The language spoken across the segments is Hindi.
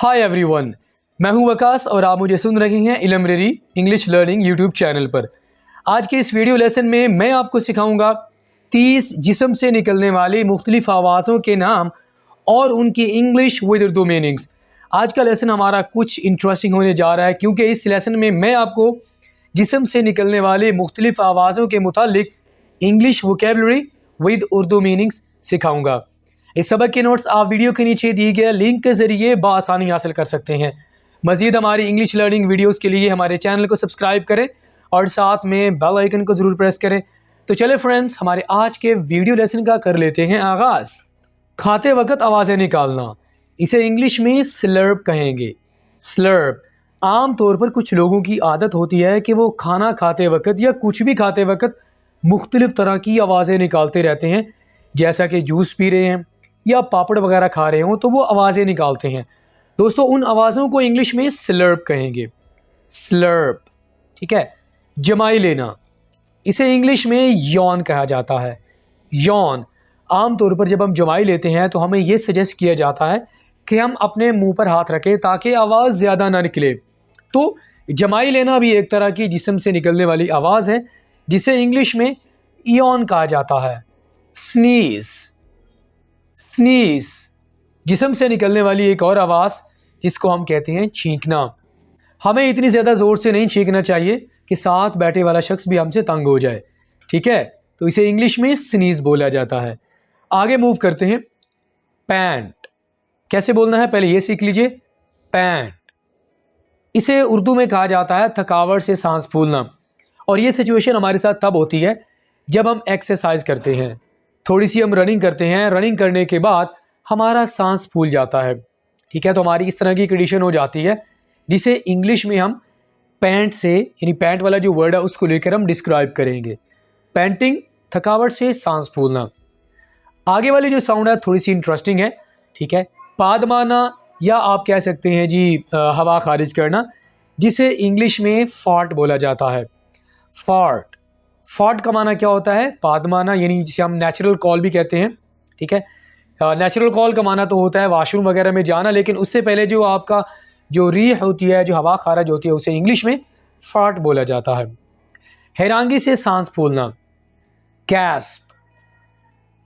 हाय एवरीवन, मैं हूं वकास और आप मुझे सुन रहे हैं इलमररी इंग्लिश लर्निंग यूट्यूब चैनल पर। आज के इस वीडियो लेसन में मैं आपको सिखाऊंगा 30 जिस्म से निकलने वाली मुख्तलिफ आवाज़ों के नाम और उनकी इंग्लिश विद उर्दू मीनिंग्स। आज का लेसन हमारा कुछ इंटरेस्टिंग होने जा रहा है क्योंकि इस लेसन में मैं आपको जिस्म से निकलने वाली मुख्तलिफ आवाज़ों के मुतालिक English vocabulary with Urdu meanings सिखाऊंगा। इस सबक के नोट्स आप वीडियो के नीचे दिए गए लिंक के ज़रिए बआसानी हासिल कर सकते हैं। मज़ीद हमारी इंग्लिश लर्निंग वीडियोस के लिए हमारे चैनल को सब्सक्राइब करें और साथ में बेल आइकन को ज़रूर प्रेस करें। तो चले फ्रेंड्स, हमारे आज के वीडियो लेसन का कर लेते हैं आगाज़। खाते वक्त आवाज़ें निकालना, इसे इंग्लिश में स्लर्प कहेंगे। स्लर्प आम तौर पर कुछ लोगों की आदत होती है कि वो खाना खाते वक्त या कुछ भी खाते वक्त मुख्तलिफ़ तरह की आवाज़ें निकालते रहते हैं, जैसा कि जूस पी रहे हैं या पापड़ वगैरह खा रहे हों तो वो आवाज़ें निकालते हैं। दोस्तों, उन आवाज़ों को इंग्लिश में स्लर्प कहेंगे। स्लर्प, ठीक है। जमाई लेना, इसे इंग्लिश में यॉन कहा जाता है। यॉन आम तौर पर जब हम जमाई लेते हैं तो हमें ये सजेस्ट किया जाता है कि हम अपने मुंह पर हाथ रखें ताकि आवाज़ ज़्यादा ना निकले। तो जमाई लेना भी एक तरह की जिस्म से निकलने वाली आवाज़ है जिसे इंग्लिश में यॉन कहा जाता है। स्नीज़, स्नीज़ जिस्म से निकलने वाली एक और आवाज़ जिसको हम कहते हैं छींकना। हमें इतनी ज़्यादा ज़ोर से नहीं छींकना चाहिए कि साथ बैठे वाला शख्स भी हमसे तंग हो जाए, ठीक है। तो इसे इंग्लिश में स्नीज़ बोला जाता है। आगे मूव करते हैं। पैंट कैसे बोलना है पहले ये सीख लीजिए। पैंट, इसे उर्दू में कहा जाता है थकावट से सांस फूलना, और ये सिचुएशन हमारे साथ तब होती है जब हम एक्सरसाइज करते हैं, थोड़ी सी हम रनिंग करते हैं, रनिंग करने के बाद हमारा सांस फूल जाता है, ठीक है। तो हमारी इस तरह की कंडीशन हो जाती है जिसे इंग्लिश में हम पैंट से, यानी पैंट वाला जो वर्ड है उसको लेकर हम डिस्क्राइब करेंगे। पैंटिंग, थकावट से सांस फूलना। आगे वाली जो साउंड है थोड़ी सी इंटरेस्टिंग है, ठीक है। पाद मारना, या आप कह सकते हैं जी हवा खारिज करना, जिसे इंग्लिश में फार्ट बोला जाता है। फार्ट, फार्ट का माना क्या होता है? पाद मारना, यानी जिसे हम नेचुरल कॉल भी कहते हैं, ठीक है। नेचुरल कॉल का माना तो होता है वाशरूम वगैरह में जाना, लेकिन उससे पहले जो आपका जो रीह होती है, जो हवा खारिज होती है, उसे इंग्लिश में फार्ट बोला जाता है। हैरानगी से सांस फूलना, गैस्प,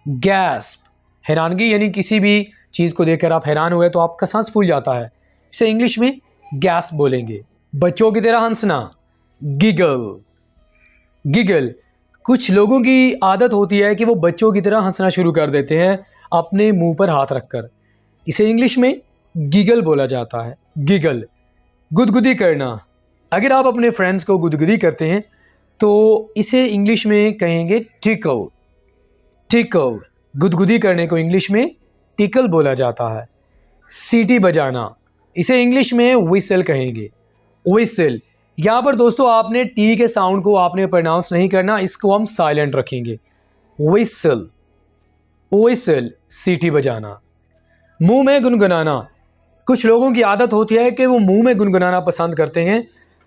गैस्प। हैरानगी यानी किसी भी चीज़ को देखकर आप हैरान हुए तो आपका सांस फूल जाता है, इसे इंग्लिश में गैस्प बोलेंगे। बच्चों की तरह हंसना, गिगल, गिगल। कुछ लोगों की आदत होती है कि वो बच्चों की तरह हंसना शुरू कर देते हैं अपने मुंह पर हाथ रखकर, इसे इंग्लिश में गिगल बोला जाता है। गिगल। गुदगुदी करना, अगर आप अपने फ्रेंड्स को गुदगुदी करते हैं तो इसे इंग्लिश में कहेंगे टिकल। टिकल, गुदगुदी करने को इंग्लिश में टिकल बोला जाता है। सीटी बजाना, इसे इंग्लिश में विसल कहेंगे। विसल। यहाँ पर दोस्तों आपने टी के साउंड को आपने प्रोनाउंस नहीं करना, इसको हम साइलेंट रखेंगे। विसल, विसल, सीटी बजाना। मुंह में गुनगुनाना, कुछ लोगों की आदत होती है कि वो मुंह में गुनगुनाना पसंद करते हैं,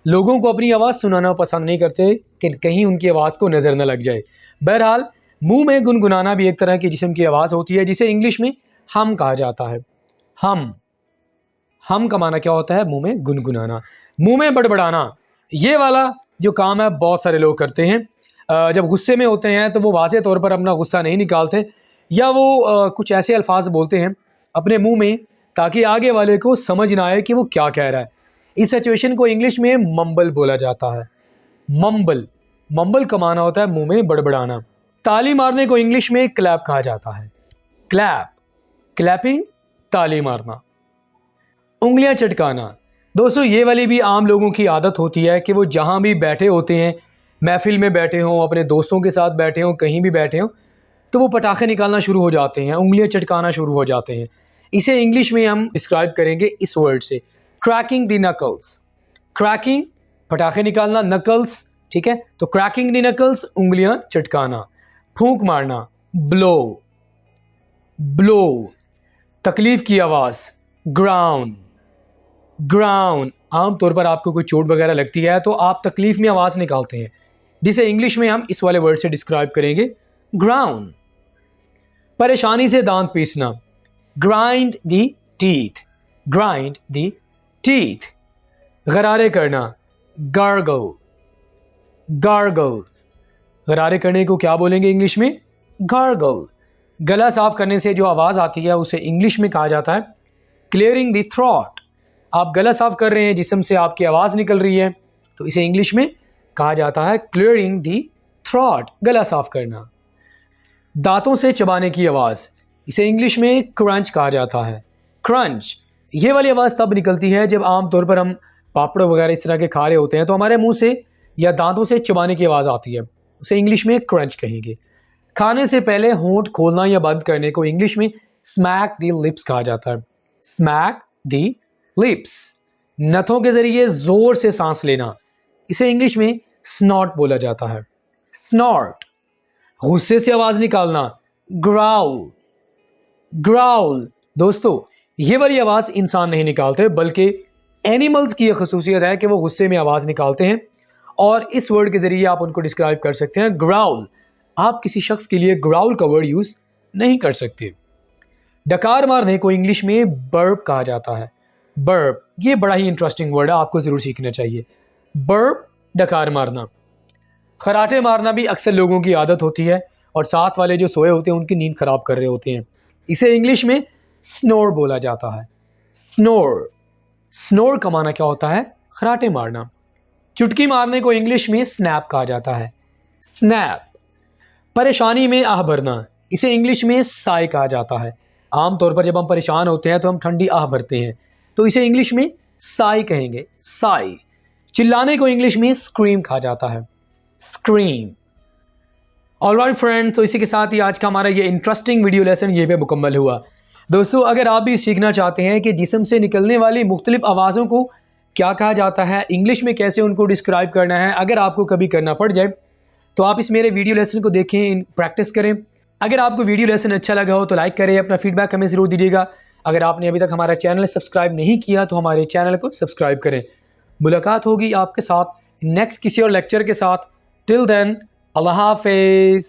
लोगों को अपनी आवाज़ सुनाना पसंद नहीं करते कि कहीं उनकी आवाज़ को नज़र न लग जाए। बहरहाल मुंह में गुनगुनाना भी एक तरह की जिस्म की आवाज़ होती है जिसे इंग्लिश में हम कहा जाता है। हम का माना क्या होता है? मुंह में गुनगुनाना। मुंह में बड़बड़ाना, ये वाला जो काम है बहुत सारे लोग करते हैं। जब गुस्से में होते हैं तो वो वाज़े तौर पर अपना गुस्सा नहीं निकालते, या वो कुछ ऐसे अल्फाज बोलते हैं अपने मुंह में ताकि आगे वाले को समझ ना आए कि वो क्या कह रहा है। इस सिचुएशन को इंग्लिश में मम्बल बोला जाता है। मम्बल, मम्बल का माना होता है मुंह में बड़बड़ाना। ताली मारने को इंग्लिश में क्लैप कहा जाता है। क्लैप, क्लैपिंग, ताली मारना। उंगलियां चटकाना, दोस्तों ये वाली भी आम लोगों की आदत होती है कि वो जहाँ भी बैठे होते हैं, महफिल में बैठे हों, अपने दोस्तों के साथ बैठे हों, कहीं भी बैठे हों, तो वो पटाखे निकालना शुरू हो जाते हैं, उंगलियां चटकाना शुरू हो जाते हैं। इसे इंग्लिश में हम डिस्क्राइब करेंगे इस वर्ड से, क्रैकिंग द नकल्स। क्रैकिंग, पटाखे निकालना, नकल्स, ठीक है। तो क्रैकिंग द नकल्स, उंगलियां चटकाना। फूंक मारना, ब्लो, ब्लो। तकलीफ की आवाज़, ग्राउंड, ग्राउंड। आमतौर पर आपको कोई चोट वगैरह लगती है तो आप तकलीफ में आवाज़ निकालते हैं, जिसे इंग्लिश में हम इस वाले वर्ड से डिस्क्राइब करेंगे, ग्राउंड। परेशानी से दांत पीसना, grind the teeth. Grind the teeth. गरारे करना, गार्गल, गार्गल। गरारे करने को क्या बोलेंगे इंग्लिश में? गार्गल। गला साफ करने से जो आवाज़ आती है उसे इंग्लिश में कहा जाता है क्लियरिंग द थ्रोट। आप गला साफ कर रहे हैं, जिस्म से आपकी आवाज़ निकल रही है, तो इसे इंग्लिश में कहा जाता है क्लियरिंग द थ्रोट, गला साफ करना। दांतों से चबाने की आवाज़, इसे इंग्लिश में क्रंच कहा जाता है, क्रंच। ये वाली आवाज़ तब निकलती है जब आमतौर पर हम पापड़ वगैरह इस तरह के खा रहे होते हैं तो हमारे मुंह से या दांतों से चबाने की आवाज़ आती है, उसे इंग्लिश में क्रंच कहेंगे। खाने से पहले होंठ खोलना या बंद करने को इंग्लिश में स्मैक द लिप्स कहा जाता है, स्मैक द लिप्स। नथों के जरिए जोर से सांस लेना, इसे इंग्लिश में स्नॉट बोला जाता है, स्नॉट। गुस्से से आवाज़ निकालना, ग्राउल, ग्राउल। दोस्तों, ये वाली आवाज़ इंसान नहीं निकालते, बल्कि एनिमल्स की यह खसूसियत है कि वो गुस्से में आवाज़ निकालते हैं, और इस वर्ड के ज़रिए आप उनको डिस्क्राइब कर सकते हैं, ग्राउल। आप किसी शख्स के लिए ग्राउल का वर्ड यूज़ नहीं कर सकते। डकार मारने को इंग्लिश में बर्प कहा जाता है, बर्प। ये बड़ा ही इंटरेस्टिंग वर्ड है, आपको ज़रूर सीखना चाहिए, बर्प, डकार मारना। खराटे मारना भी अक्सर लोगों की आदत होती है, और साथ वाले जो सोए होते हैं उनकी नींद खराब कर रहे होते हैं, इसे इंग्लिश में स्नोर बोला जाता है, स्नोर। स्नोर का माना क्या होता है? खराटे मारना। चुटकी मारने को इंग्लिश में स्नैप कहा जाता है, स्नैप। परेशानी में आह भरना, इसे इंग्लिश में साई कहा जाता है। आमतौर पर जब हम परेशान होते हैं तो हम ठंडी आह भरते हैं, तो इसे इंग्लिश में साई कहेंगे, साई। चिल्लाने को इंग्लिश में स्क्रीम कहा जाता है, स्क्रीम। ऑलराइट फ्रेंड, तो इसी के साथ ही आज का हमारा ये इंटरेस्टिंग वीडियो लेसन ये पे मुकम्मल हुआ। दोस्तों, अगर आप भी सीखना चाहते हैं कि जिस्म से निकलने वाली मुख्तलिफ आवाज़ों को क्या कहा जाता है, इंग्लिश में कैसे उनको डिस्क्राइब करना है, अगर आपको कभी करना पड़ जाए तो आप इस मेरे वीडियो लेसन को देखें, प्रैक्टिस करें। अगर आपको वीडियो लेसन अच्छा लगा हो तो लाइक करें, अपना फीडबैक हमें ज़रूर दीजिएगा। अगर आपने अभी तक हमारा चैनल सब्सक्राइब नहीं किया तो हमारे चैनल को सब्सक्राइब करें। मुलाकात होगी आपके साथ नेक्स्ट किसी और लेक्चर के साथ। टिल देन, अल्लाह हाफिज़।